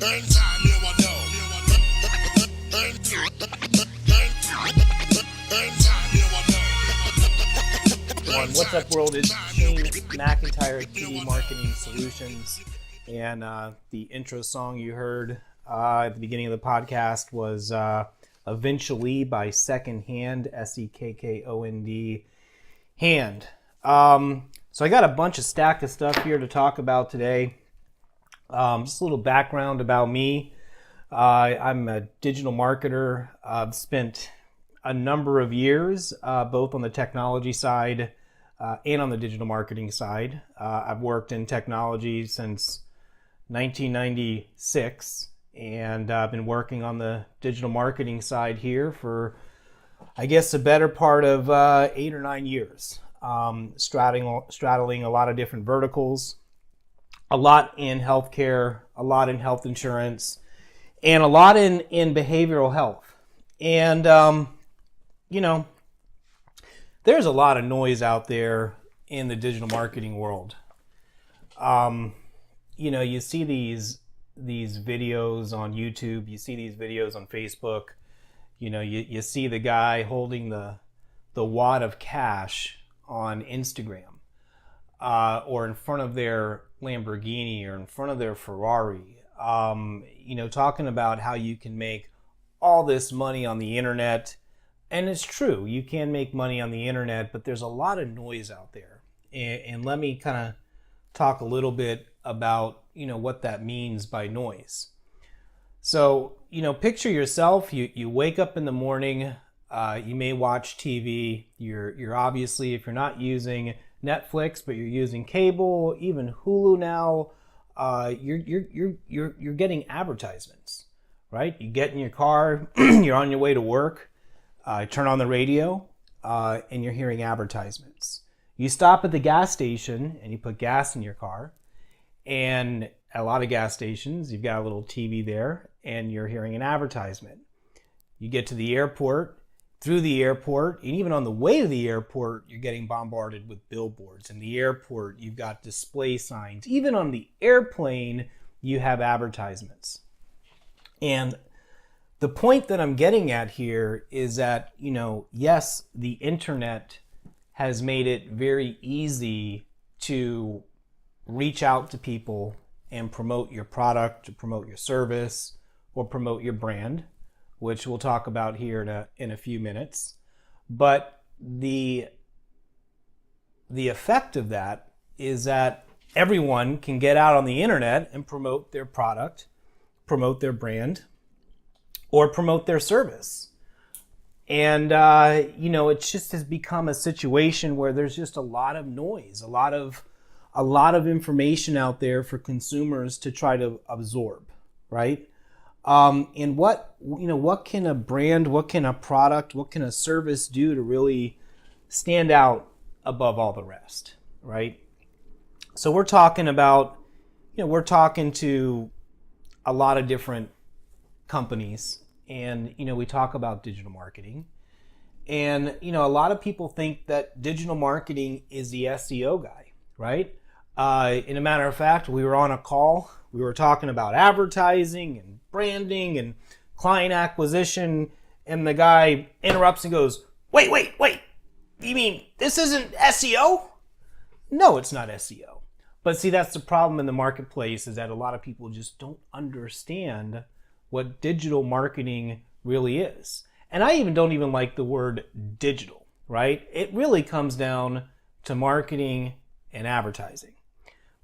What's up, world? It's King McIntyre, TV Marketing Solutions. And the intro song you heard at the beginning of the podcast was Eventually by Second Hand, Sekkond, Hand. So I got a bunch of stack of stuff here to talk about today. Just a little background about me. I'm a digital marketer. I've spent a number of years both on the technology side and on the digital marketing side. I've worked in technology since 1996, and I've been working on the digital marketing side here for, I guess, the better part of 8 or 9 years, straddling a lot of different verticals, a lot in healthcare, a lot in health insurance, and a lot in behavioral health. And, there's a lot of noise out there in the digital marketing world. You see these videos on YouTube, you see these videos on Facebook, you see the guy holding the wad of cash on Instagram, or in front of their Lamborghini or in front of their Ferrari, talking about how you can make all this money on the internet. And it's true, you can make money on the internet, but there's a lot of noise out there. And let me kind of talk a little bit about, what that means by noise. So, picture yourself, you wake up in the morning, you may watch TV, you're obviously, if you're not using Netflix, but you're using cable, even Hulu now, you're getting advertisements, right? You get in your car, you're on your way to work, turn on the radio, and you're hearing advertisements. You stop at the gas station and you put gas in your car, and at a lot of gas stations, you've got a little TV there and you're hearing an advertisement. You get to the airport, through the airport, and even on the way to the airport, you're getting bombarded with billboards. In the airport, you've got display signs. Even on the airplane, you have advertisements. And the point that I'm getting at here is that, yes, the internet has made it very easy to reach out to people and promote your product, to promote your service, or promote your brand, which we'll talk about here in a few minutes. But the effect of that is that everyone can get out on the internet and promote their product, promote their brand, or promote their service. And, it just has become a situation where there's just a lot of noise, a lot of information out there for consumers to try to absorb, right? And what can a brand, what can a product, what can a service do to really stand out above all the rest, right? So we're talking to a lot of different companies, and we talk about digital marketing, and a lot of people think that digital marketing is the SEO guy, right? In a matter of fact, we were on a call, we were talking about advertising and branding and client acquisition, and the guy interrupts and goes, wait, you mean this isn't SEO? No, it's not SEO. But see, that's the problem in the marketplace, is that a lot of people just don't understand what digital marketing really is. And I don't even like the word digital, right? It really comes down to marketing and advertising.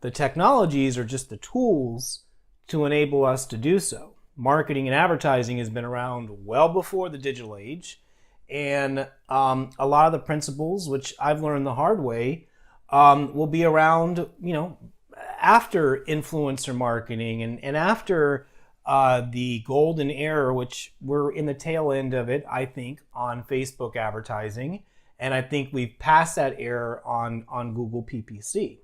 The technologies are just the tools to enable us to do so. Marketing and advertising has been around well before the digital age. And a lot of the principles, which I've learned the hard way, will be around, after influencer marketing and after the golden era, which we're in the tail end of it, I think, on Facebook advertising. And I think we've passed that era on Google PPC.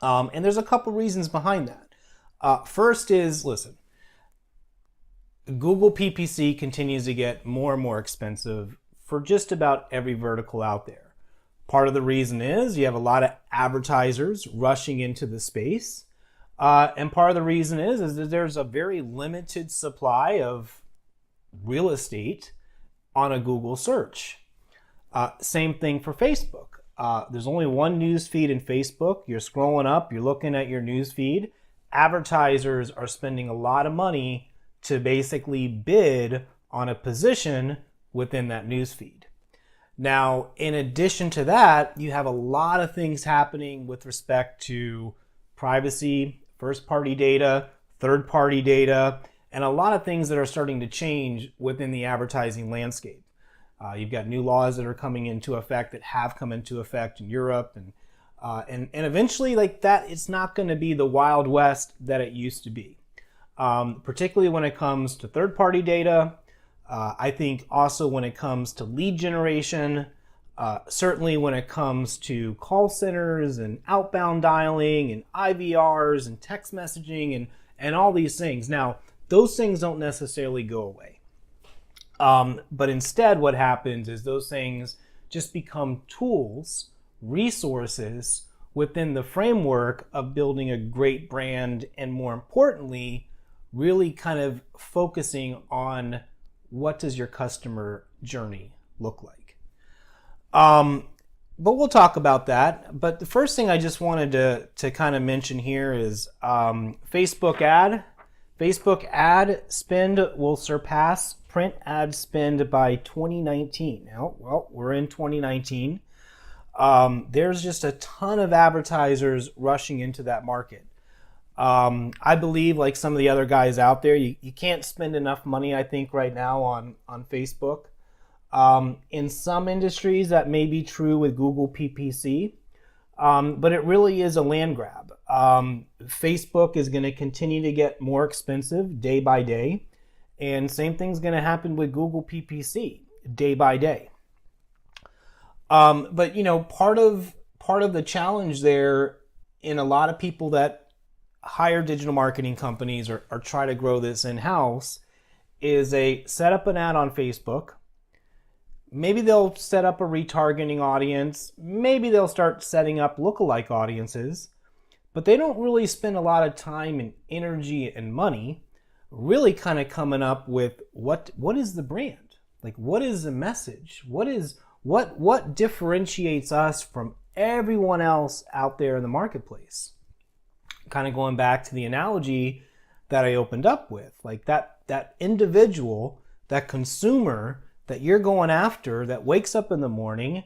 And there's a couple reasons behind that. First is, listen, Google PPC continues to get more and more expensive for just about every vertical out there. Part of the reason is you have a lot of advertisers rushing into the space. And part of the reason is that there's a very limited supply of real estate on a Google search. Same thing for Facebook. There's only one news feed in Facebook. You're scrolling up, you're looking at your news feed. Advertisers are spending a lot of money to basically bid on a position within that news feed. Now, in addition to that, you have a lot of things happening with respect to privacy, first-party data, third-party data, and a lot of things that are starting to change within the advertising landscape. You've got new laws that are coming into effect, that have come into effect in Europe, and eventually, like that, it's not going to be the Wild West that it used to be. Particularly when it comes to third-party data. I think also when it comes to lead generation, certainly when it comes to call centers and outbound dialing and IVRs and text messaging and all these things. Now, those things don't necessarily go away. But instead what happens is those things just become tools, resources within the framework of building a great brand, and more importantly, really kind of focusing on what does your customer journey look like. But we'll talk about that. But the first thing I just wanted to kind of mention here is Facebook ad. Facebook ad spend will surpass print ad spend by 2019. Now, well, we're in 2019. There's just a ton of advertisers rushing into that market. I believe, like some of the other guys out there, you can't spend enough money, I think, right now on Facebook. In some industries, that may be true with Google PPC, but it really is a land grab. Facebook is going to continue to get more expensive day by day, and same thing's going to happen with Google PPC day by day. But you know, part of the challenge there in a lot of people that hire digital marketing companies or try to grow this in-house is they set up an ad on Facebook. Maybe they'll set up a retargeting audience. Maybe they'll start setting up lookalike audiences, but they don't really spend a lot of time and energy and money really kind of coming up with what is the brand? Like, what is the message? What differentiates us from everyone else out there in the marketplace? Kind of going back to the analogy that I opened up with, like that individual, that consumer that you're going after, that wakes up in the morning,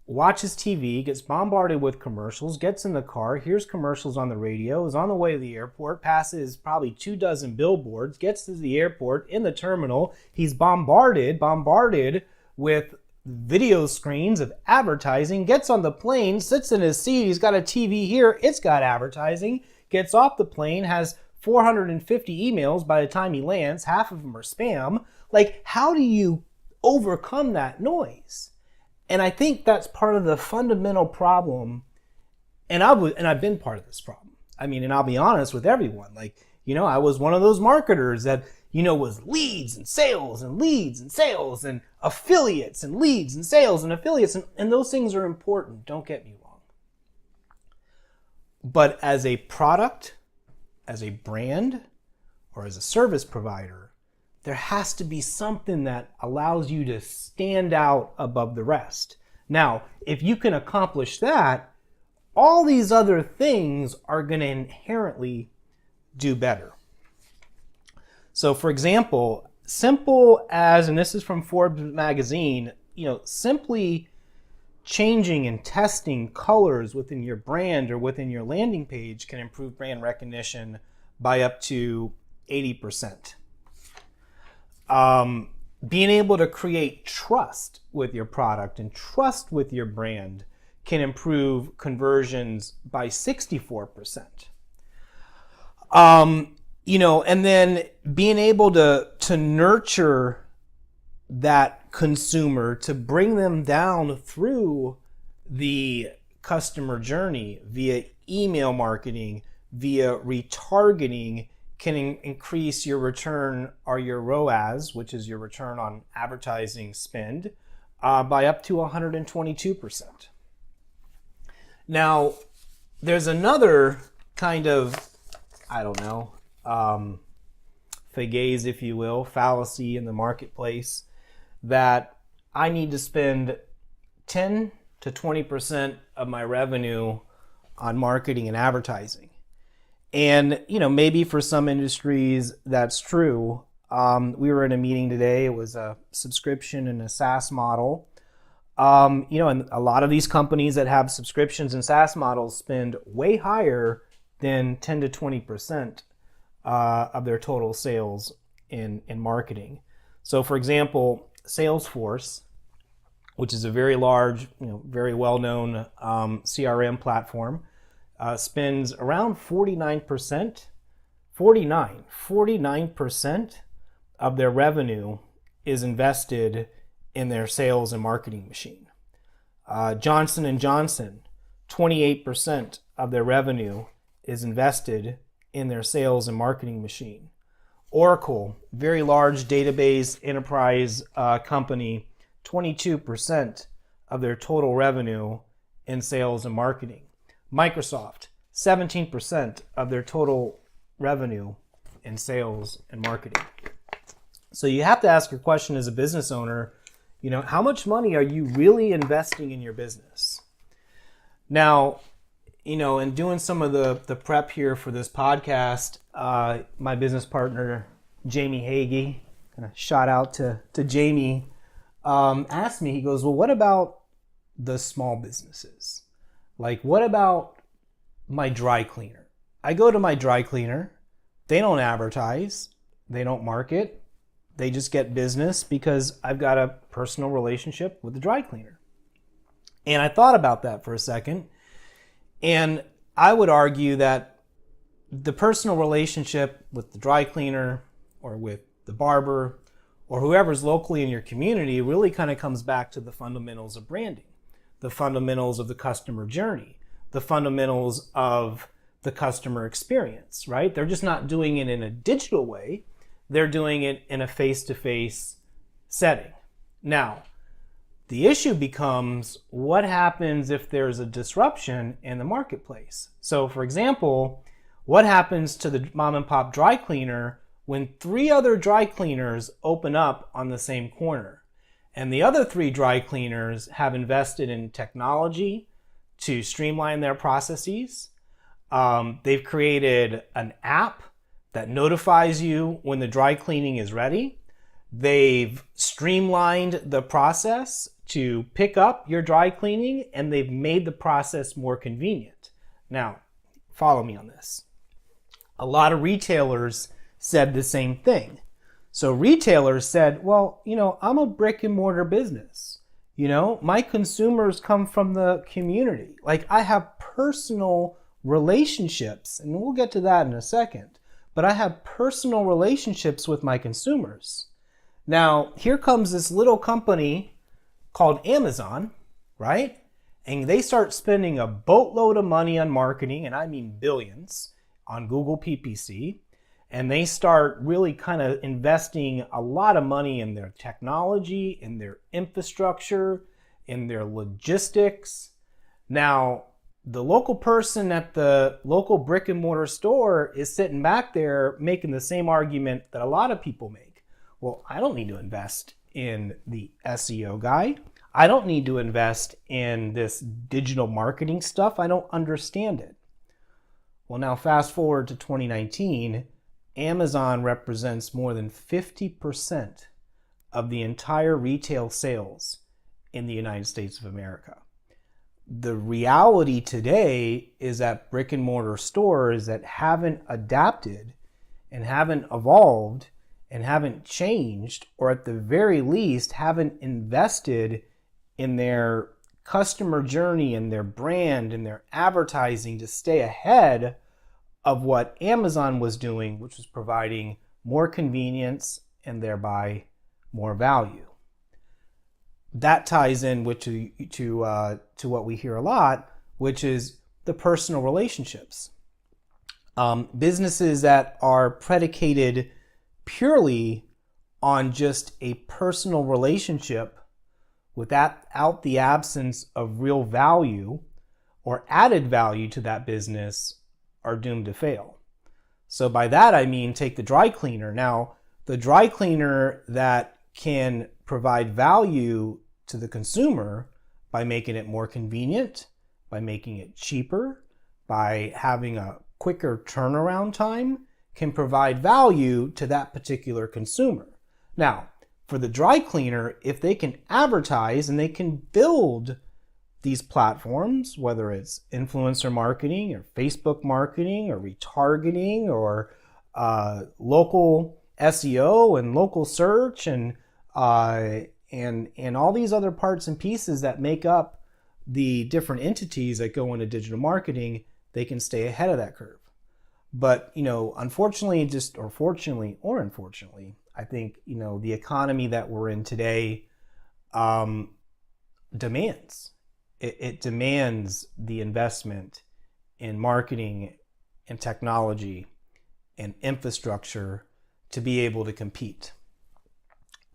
watches TV, gets bombarded with commercials, gets in the car, hears commercials on the radio, is on the way to the airport, passes probably 24 billboards, gets to the airport, in the terminal, he's bombarded with video screens of advertising, gets on the plane, sits in his seat, he's got a TV here, it's got advertising, gets off the plane, has 450 emails by the time he lands, half of them are spam. Like, how do you overcome that noise? And I think that's part of the fundamental problem, and I've been part of this problem. I mean, and I'll be honest with everyone, like, you know, I was one of those marketers that, you know, was leads and sales and leads and sales and affiliates and leads and sales and affiliates. And those things are important, don't get me wrong. But as a product, as a brand, or as a service provider, there has to be something that allows you to stand out above the rest. Now, if you can accomplish that, all these other things are going to inherently do better. So for example, simple as, and this is from Forbes magazine, you know, simply changing and testing colors within your brand or within your landing page can improve brand recognition by up to 80%. Being able to create trust with your product and trust with your brand can improve conversions by 64%. You know, and then being able to nurture that consumer, to bring them down through the customer journey via email marketing, via retargeting, can increase your return, or your ROAS, which is your return on advertising spend, by up to 122%. Now, there's another kind of I don't know, fagaise, if you will, fallacy in the marketplace that I need to spend 10 to 20% of my revenue on marketing and advertising. And, maybe for some industries that's true. We were in a meeting today. It was a subscription and a SAS model. And a lot of these companies that have subscriptions and SaaS models spend way higher than 10 to 20% of their total sales in marketing. So, for example, Salesforce, which is a very large, very well-known CRM platform, spends around 49% of their revenue is invested in their sales and marketing machine. Johnson & Johnson, 28% of their revenue is invested in their sales and marketing machine. Oracle, very large database enterprise company, 22% of their total revenue in sales and marketing. Microsoft, 17% of their total revenue in sales and marketing. So you have to ask your question as a business owner, how much money are you really investing in your business? Now, in doing some of the prep here for this podcast, my business partner, Jamie Hagee, kind of shout out to Jamie, asked me, he goes, well, what about the small businesses? Like, what about my dry cleaner? I go to my dry cleaner. They don't advertise. They don't market. They just get business because I've got a personal relationship with the dry cleaner. And I thought about that for a second. And I would argue that the personal relationship with the dry cleaner or with the barber or whoever's locally in your community really kind of comes back to the fundamentals of branding, the fundamentals of the customer journey, the fundamentals of the customer experience, right? They're just not doing it in a digital way. They're doing it in a face-to-face setting. Now, the issue becomes what happens if there's a disruption in the marketplace? So, for example, what happens to the mom and pop dry cleaner when 3 other dry cleaners open up on the same corner? And the other 3 dry cleaners have invested in technology to streamline their processes. They've created an app that notifies you when the dry cleaning is ready. They've streamlined the process to pick up your dry cleaning, and they've made the process more convenient. Now, follow me on this. A lot of retailers said the same thing. So retailers said, well, I'm a brick and mortar business. My consumers come from the community. Like, I have personal relationships, and we'll get to that in a second. But I have personal relationships with my consumers. Now, here comes this little company called Amazon, right? And they start spending a boatload of money on marketing, and I mean billions, on Google PPC. And they start really kind of investing a lot of money in their technology, in their infrastructure, in their logistics. Now, the local person at the local brick and mortar store is sitting back there making the same argument that a lot of people make. Well, I don't need to invest in the SEO guy. I don't need to invest in this digital marketing stuff. I don't understand it. Well, now fast forward to 2019, Amazon represents more than 50% of the entire retail sales in the United States of America. The reality today is that brick and mortar stores that haven't adapted and haven't evolved and haven't changed, or at the very least haven't invested in their customer journey and their brand and their advertising to stay ahead of what Amazon was doing, which was providing more convenience and thereby more value. That ties in to what we hear a lot, which is the personal relationships. Businesses that are predicated purely on just a personal relationship without the absence of real value or added value to that business are doomed to fail. So by that, I mean, take the dry cleaner. Now, the dry cleaner that can provide value to the consumer by making it more convenient, by making it cheaper, by having a quicker turnaround time, can provide value to that particular consumer. Now, for the dry cleaner, if they can advertise and they can build these platforms, whether it's influencer marketing or Facebook marketing or retargeting or local SEO and local search and all these other parts and pieces that make up the different entities that go into digital marketing, they can stay ahead of that curve. But, unfortunately, fortunately or unfortunately, I think, the economy that we're in today demands. It demands the investment in marketing and technology and infrastructure to be able to compete.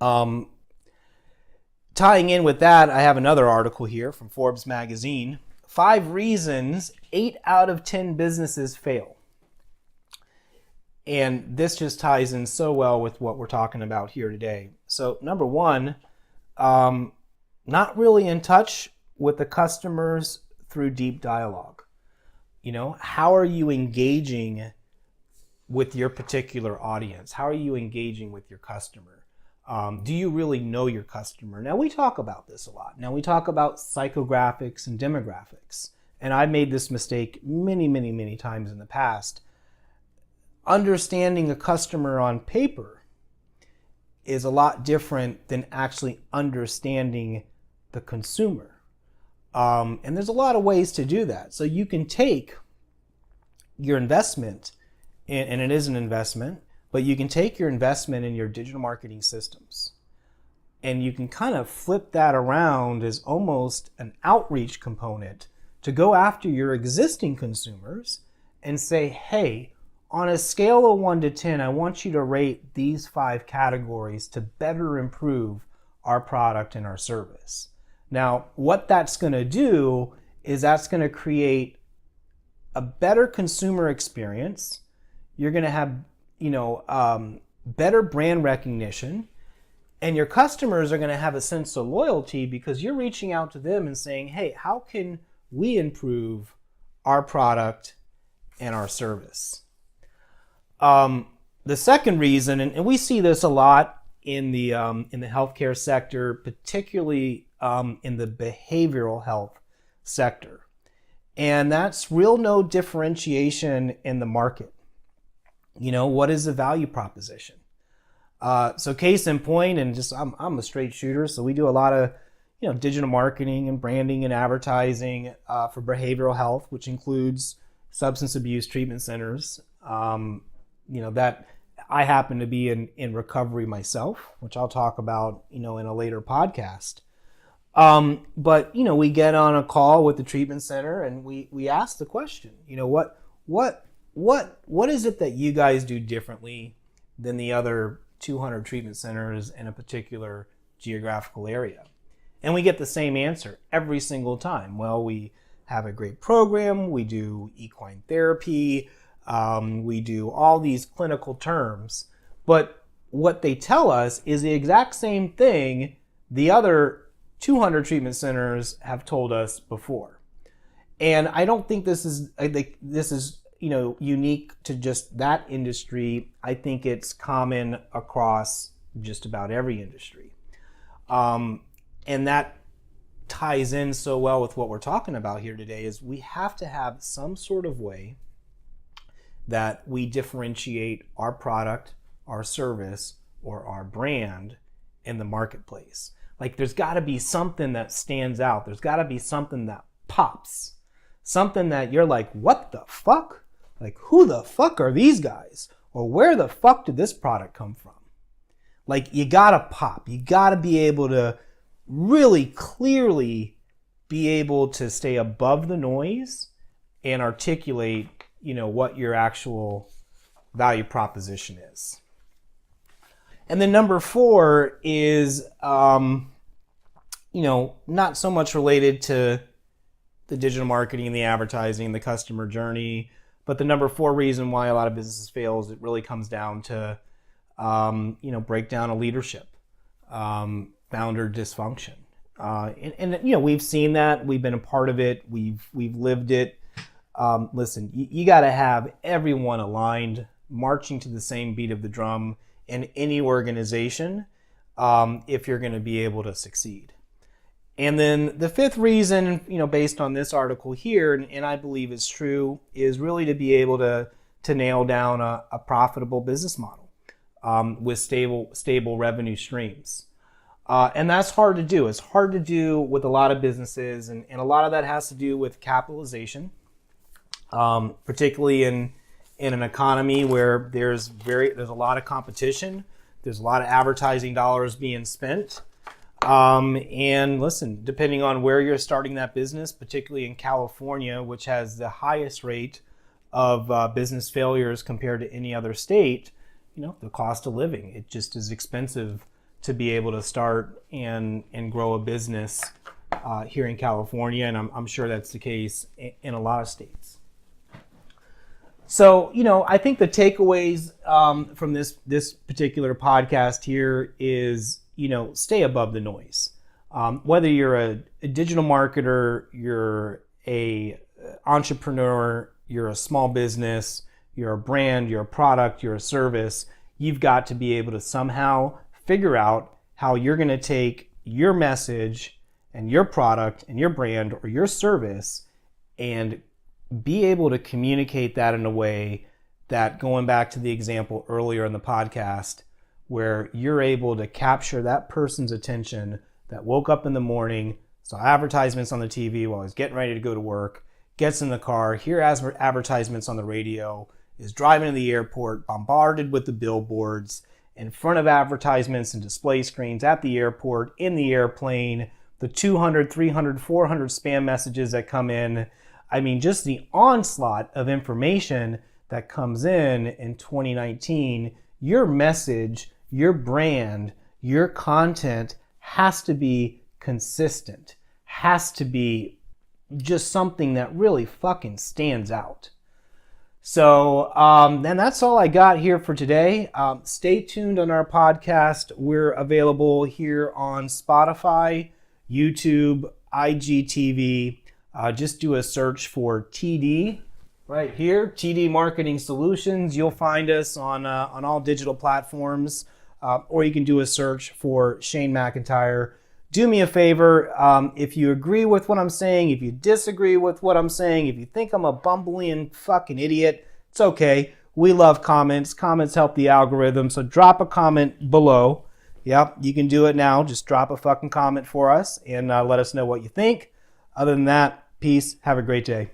Tying in with that, I have another article here from Forbes magazine. 5 reasons 8 out of 10 businesses fail. And this just ties in so well with what we're talking about here today. So number 1, not really in touch with the customers through deep dialogue. How are you engaging with your particular audience? How are you engaging with your customer? Do you really know your customer? Now, we talk about this a lot. Now, we talk about psychographics and demographics. And I've made this mistake many, many, many times in the past. Understanding a customer on paper is a lot different than actually understanding the consumer. And there's a lot of ways to do that. So you can take your investment, and it is an investment, but you can take your investment in your digital marketing systems and you can kind of flip that around as almost an outreach component to go after your existing consumers and say, hey, on a scale of 1 to 10, I want you to rate these 5 categories to better improve our product and our service. Now, what that's going to do is that's going to create a better consumer experience. You're going to have, better brand recognition, and your customers are going to have a sense of loyalty because you're reaching out to them and saying, hey, how can we improve our product and our service? The second reason, and we see this a lot in the healthcare sector, particularly in the behavioral health sector, and that's real no differentiation in the market. What is the value proposition? So case in point, and just I'm a straight shooter, so we do a lot of digital marketing and branding and advertising for behavioral health, which includes substance abuse treatment centers. That I happen to be in recovery myself, which I'll talk about in a later podcast. But we get on a call with the treatment center and we ask the question, what is it that you guys do differently than the other 200 treatment centers in a particular geographical area? And we get the same answer every single time. Well, we have a great program, we do equine therapy, we do all these clinical terms, but what they tell us is the exact same thing the other 200 treatment centers have told us before. And I don't think this is unique to just that industry. I think it's common across just about every industry. And that ties in so well with what we're talking about here today is we have to have some sort of way that we differentiate our product, our service, or our brand in the marketplace. Like there's got to be something that stands out. There's got to be something that pops. Something that you're like, what the fuck? Like, who the fuck are these guys? Or where the fuck did this product come from? Like, you gotta pop. You gotta be able to really clearly be able to stay above the noise and articulate, what your actual value proposition is. And then number 4 is, not so much related to the digital marketing, the advertising, the customer journey, But the number 4 reason why a lot of businesses fail is it really comes down to, breakdown of leadership, founder dysfunction. And we've seen that. We've been a part of it. We've lived it. Listen, you got to have everyone aligned, marching to the same beat of the drum in any organization if you're going to be able to succeed. And then the 5th reason, based on this article here, and I believe it's true, is really to be able to nail down a profitable business model with stable revenue streams. And that's hard to do. It's hard to do with a lot of businesses, and a lot of that has to do with capitalization, particularly in an economy where there's a lot of competition. There's a lot of advertising dollars being spent. And listen, depending on where you're starting that business, particularly in California, which has the highest rate of business failures compared to any other state, the cost of living, it just is expensive to be able to start and grow a business here in California. And I'm sure that's the case in a lot of states. So, I think the takeaways from this particular podcast here is, stay above the noise. Whether you're a digital marketer, you're a entrepreneur, you're a small business, you're a brand, you're a product, you're a service, you've got to be able to somehow figure out how you're going to take your message and your product and your brand or your service and be able to communicate that in a way that, going back to the example earlier in the podcast, where you're able to capture that person's attention that woke up in the morning, saw advertisements on the TV while he's getting ready to go to work, gets in the car, hears advertisements on the radio, is driving to the airport, bombarded with the billboards, in front of advertisements and display screens at the airport, in the airplane, the 200, 300, 400 spam messages that come in. I mean, just the onslaught of information that comes in 2019, your message, your brand, your content has to be consistent, has to be just something that really fucking stands out. So then that's all I got here for today. Stay tuned on our podcast. We're available here on Spotify, YouTube, IGTV. Just do a search for TD right here, TD Marketing Solutions. You'll find us on all digital platforms, or you can do a search for Shane McIntyre. Do me a favor, if you agree with what I'm saying, if you disagree with what I'm saying, if you think I'm a bumbling fucking idiot, it's okay. We love comments. Comments help the algorithm, so drop a comment below. Yep, you can do it now. Just drop a fucking comment for us and let us know what you think. Other than that, peace. Have a great day.